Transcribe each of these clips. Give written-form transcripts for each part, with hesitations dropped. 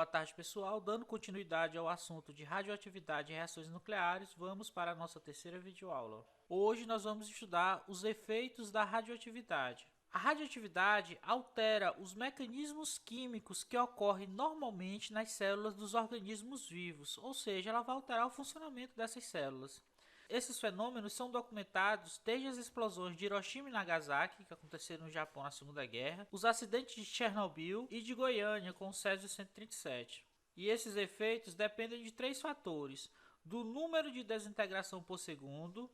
Boa tarde, pessoal. Dando continuidade ao assunto de radioatividade e reações nucleares, vamos para a nossa terceira videoaula. Hoje nós vamos estudar os efeitos da radioatividade. A radioatividade altera os mecanismos químicos que ocorrem normalmente nas células dos organismos vivos, ou seja, ela vai alterar o funcionamento dessas células. Esses fenômenos são documentados desde as explosões de Hiroshima e Nagasaki, que aconteceram no Japão na Segunda Guerra, os acidentes de Chernobyl e de Goiânia com o Césio-137. E esses efeitos dependem de três fatores: do número de desintegração por segundo,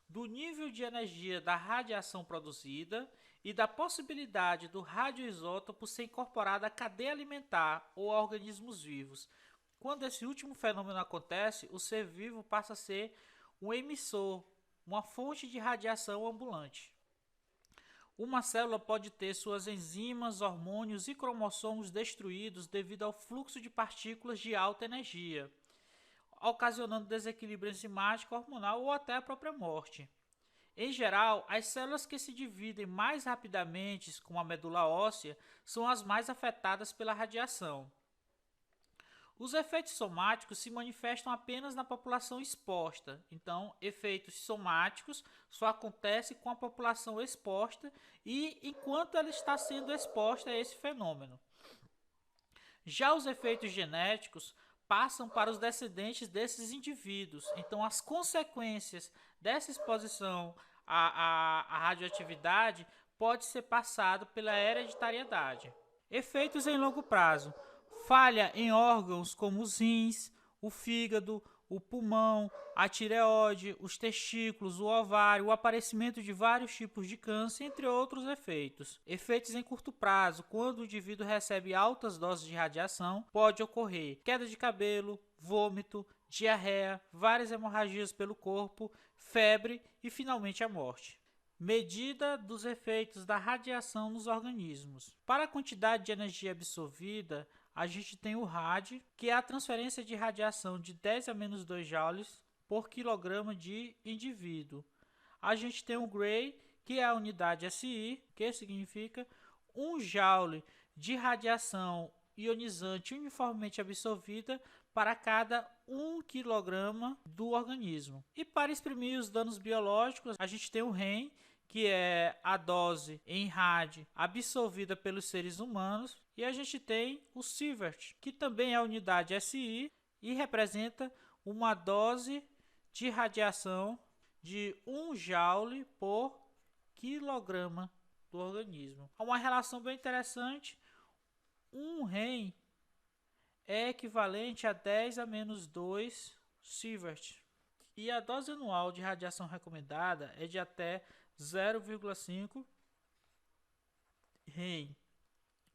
do nível de energia da radiação produzida e da possibilidade do radioisótopo ser incorporado à cadeia alimentar ou a organismos vivos. Quando esse último fenômeno acontece, o ser vivo passa a ser um emissor, uma fonte de radiação ambulante. Uma célula pode ter suas enzimas, hormônios e cromossomos destruídos devido ao fluxo de partículas de alta energia, ocasionando desequilíbrio enzimático, hormonal ou até a própria morte. Em geral, as células que se dividem mais rapidamente, como a medula óssea, são as mais afetadas pela radiação. Os efeitos somáticos se manifestam apenas na população exposta. Então, efeitos somáticos só acontecem com a população exposta e enquanto ela está sendo exposta a esse fenômeno. Já os efeitos genéticos passam para os descendentes desses indivíduos. Então, as consequências dessa exposição à radioatividade pode ser passado pela hereditariedade. Efeitos em longo prazo. Falha em órgãos como os rins, o fígado, o pulmão, a tireoide, os testículos, o ovário, o aparecimento de vários tipos de câncer, entre outros efeitos. Efeitos em curto prazo. Quando o indivíduo recebe altas doses de radiação, pode ocorrer queda de cabelo, vômito, diarreia, várias hemorragias pelo corpo, febre e finalmente a morte. Medida dos efeitos da radiação nos organismos. Para a quantidade de energia absorvida, a gente tem o RAD, que é a transferência de radiação de 10 a menos 2 joules por quilograma de indivíduo. A gente tem o Gray, que é a unidade SI, que significa 1 joule de radiação ionizante uniformemente absorvida para cada 1 quilograma do organismo. E para exprimir os danos biológicos, a gente tem o REM, que é a dose em RAD absorvida pelos seres humanos, e a gente tem o Sievert, que também é a unidade SI e representa uma dose de radiação de 1 joule por quilograma do organismo. Há uma relação bem interessante. Um REM é equivalente a 10 a menos 2 Sievert. E a dose anual de radiação recomendada é de até 0,5 REM.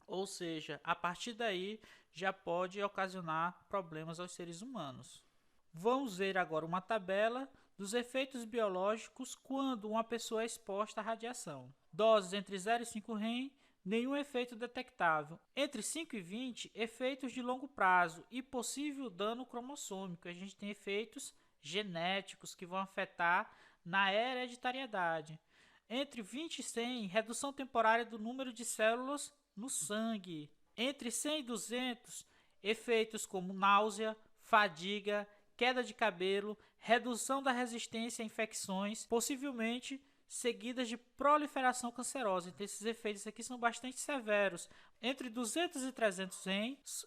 Ou seja, a partir daí já pode ocasionar problemas aos seres humanos. Vamos ver agora uma tabela dos efeitos biológicos quando uma pessoa é exposta à radiação. Doses entre 0 e 5 REM, nenhum efeito detectável. Entre 5 e 20, efeitos de longo prazo e possível dano cromossômico. A gente tem efeitos genéticos que vão afetar na hereditariedade. Entre 20 e 100, redução temporária do número de células no sangue. Entre 100 e 200, efeitos como náusea, fadiga, queda de cabelo, redução da resistência a infecções, possivelmente seguidas de proliferação cancerosa. Então, esses efeitos aqui são bastante severos. Entre 200 e 300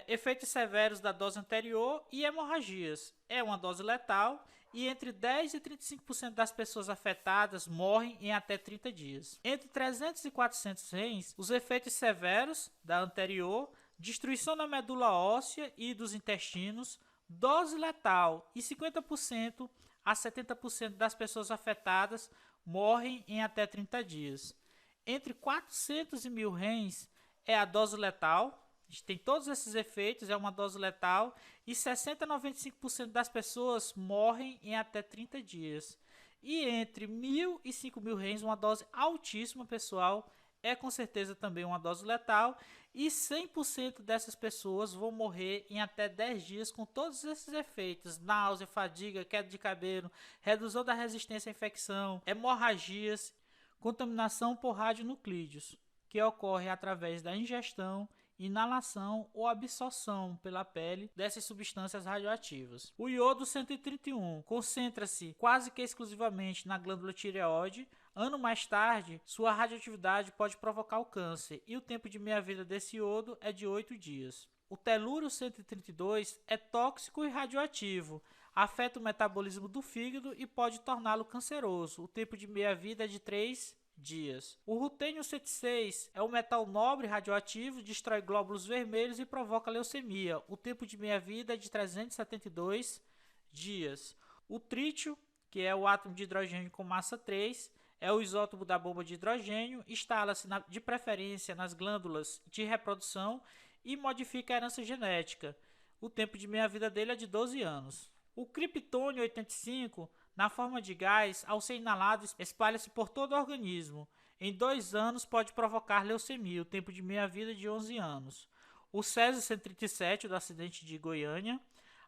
efeitos severos da dose anterior e hemorragias. É uma dose letal e entre 10 e 35% das pessoas afetadas morrem em até 30 dias. Entre 300 e 400 REMs, os efeitos severos da anterior, destruição da medula óssea e dos intestinos, dose letal e 50% a 70% das pessoas afetadas morrem em até 30 dias. Entre 400 e 1000 REMs é a dose letal. A gente tem todos esses efeitos, é uma dose letal, e 60 a 95% das pessoas morrem em até 30 dias. E entre 1000 e 5000 REMs, uma dose altíssima, pessoal, é com certeza também uma dose letal, e 100% dessas pessoas vão morrer em até 10 dias com todos esses efeitos: náusea, fadiga, queda de cabelo, redução da resistência à infecção, hemorragias, contaminação por radionuclídeos, que ocorre através da ingestão inalação ou absorção pela pele dessas substâncias radioativas. O iodo 131 concentra-se quase que exclusivamente na glândula tireoide. Ano mais tarde, sua radioatividade pode provocar o câncer e o tempo de meia-vida desse iodo é de 8 dias. O telúrio 132 é tóxico e radioativo, afeta o metabolismo do fígado e pode torná-lo canceroso. O tempo de meia-vida é de 3 dias. O rutênio 106 é um metal nobre radioativo, destrói glóbulos vermelhos e provoca leucemia. O tempo de meia-vida é de 372 dias. O trítio, que é o átomo de hidrogênio com massa 3, é o isótopo da bomba de hidrogênio, instala-se de preferência nas glândulas de reprodução e modifica a herança genética. O tempo de meia-vida dele é de 12 anos. O criptônio 85, na forma de gás, ao ser inalado, espalha-se por todo o organismo. Em 2 anos pode provocar leucemia, o tempo de meia-vida é de 11 anos. O césio 137, do acidente de Goiânia,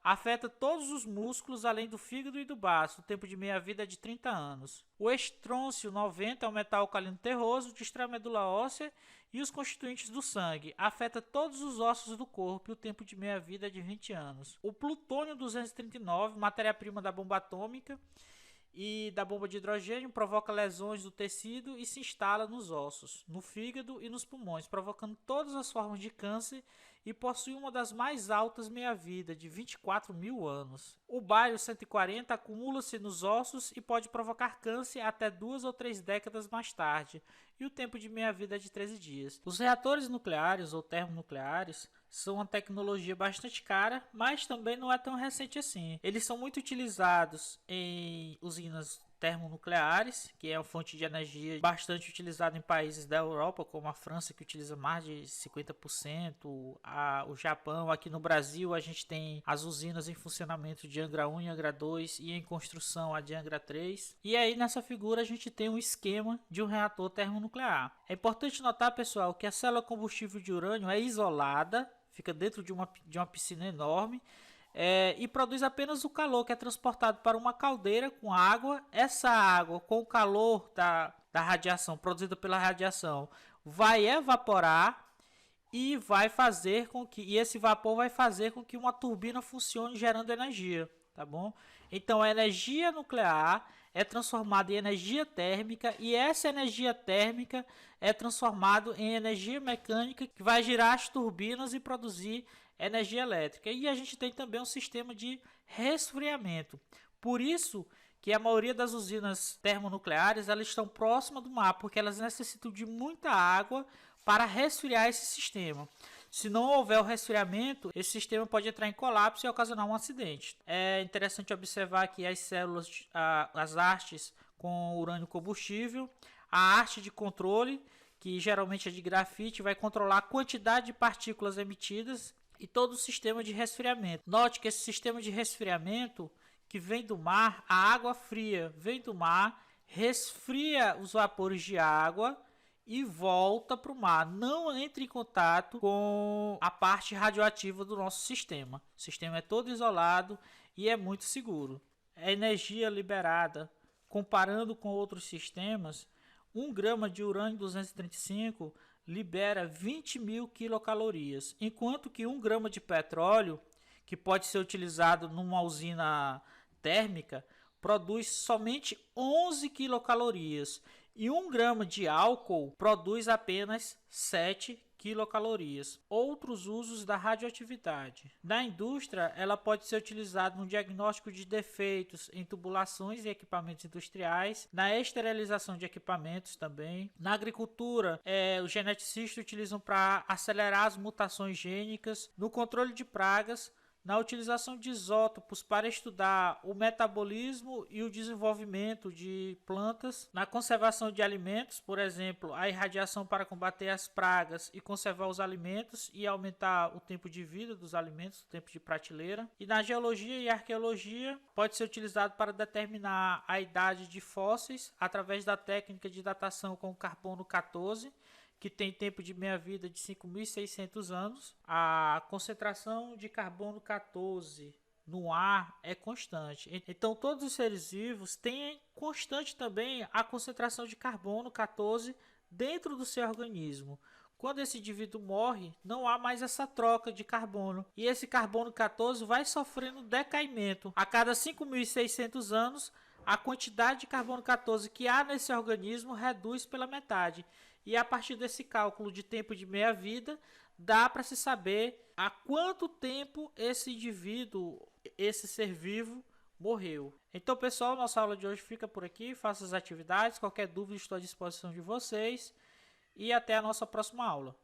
afeta todos os músculos além do fígado e do baço, o tempo de meia-vida é de 30 anos. O estrôncio 90 é um metal alcalino terroso, destrói a medula óssea e os constituintes do sangue, afeta todos os ossos do corpo e o tempo de meia-vida é de 20 anos. O plutônio 239, matéria-prima da bomba atômica e da bomba de hidrogênio, provoca lesões do tecido e se instala nos ossos, no fígado e nos pulmões, provocando todas as formas de câncer e possui uma das mais altas meia-vida, de 24 mil anos. O bário 140 acumula-se nos ossos e pode provocar câncer até 2 ou 3 décadas mais tarde, e o tempo de meia-vida é de 13 dias. Os reatores nucleares ou termonucleares são uma tecnologia bastante cara, mas também não é tão recente assim. Eles são muito utilizados em usinas termonucleares, que é uma fonte de energia bastante utilizada em países da Europa, como a França, que utiliza mais de 50%, o Japão. Aqui no Brasil a gente tem as usinas em funcionamento de Angra 1 e Angra 2 e em construção a de Angra 3. E aí nessa figura a gente tem um esquema de um reator termonuclear. É importante notar, pessoal, que a célula combustível de urânio é isolada, fica dentro de uma piscina enorme, e produz apenas o calor que é transportado para uma caldeira com água. Essa água, com o calor da radiação, produzida pela radiação, vai evaporar e vai fazer com que esse vapor vai fazer com que uma turbina funcione gerando energia, tá bom? Então a energia nuclear é transformada em energia térmica e essa energia térmica é transformada em energia mecânica que vai girar as turbinas e produzir energia elétrica. E a gente tem também um sistema de resfriamento. Por isso que a maioria das usinas termonucleares elas estão próximas do mar, porque elas necessitam de muita água para resfriar esse sistema. Se não houver o resfriamento, esse sistema pode entrar em colapso e ocasionar um acidente. É interessante observar aqui as células, as hastes com urânio combustível, a haste de controle, que geralmente é de grafite, vai controlar a quantidade de partículas emitidas, e todo o sistema de resfriamento. Note que esse sistema de resfriamento que vem do mar, a água fria vem do mar, resfria os vapores de água e volta para o mar. Não entre em contato com a parte radioativa do nosso sistema. O sistema é todo isolado e é muito seguro. A energia liberada, comparando com outros sistemas, 1 grama de urânio 235 libera 20 mil quilocalorias, enquanto que 1 grama de petróleo, que pode ser utilizado numa usina térmica, produz somente 11 quilocalorias, e 1 grama de álcool produz apenas 7 quilocalorias. Outros usos da radioatividade. Na indústria, ela pode ser utilizada no diagnóstico de defeitos em tubulações e equipamentos industriais, na esterilização de equipamentos também. Na agricultura, os geneticistas utilizam para acelerar as mutações gênicas, no controle de pragas, na utilização de isótopos para estudar o metabolismo e o desenvolvimento de plantas, na conservação de alimentos, por exemplo, a irradiação para combater as pragas e conservar os alimentos e aumentar o tempo de vida dos alimentos, o tempo de prateleira. E na geologia e arqueologia, pode ser utilizado para determinar a idade de fósseis através da técnica de datação com carbono 14, que tem tempo de meia-vida de 5.600 anos. A concentração de carbono 14 no ar é constante. Então, todos os seres vivos têm constante também a concentração de carbono 14 dentro do seu organismo. Quando esse indivíduo morre, não há mais essa troca de carbono. E esse carbono 14 vai sofrendo decaimento. A cada 5.600 anos, a quantidade de carbono 14 que há nesse organismo reduz pela metade. E a partir desse cálculo de tempo de meia-vida, dá para se saber há quanto tempo esse indivíduo, esse ser vivo, morreu. Então, pessoal, nossa aula de hoje fica por aqui. Faça as atividades. Qualquer dúvida, estou à disposição de vocês. E até a nossa próxima aula.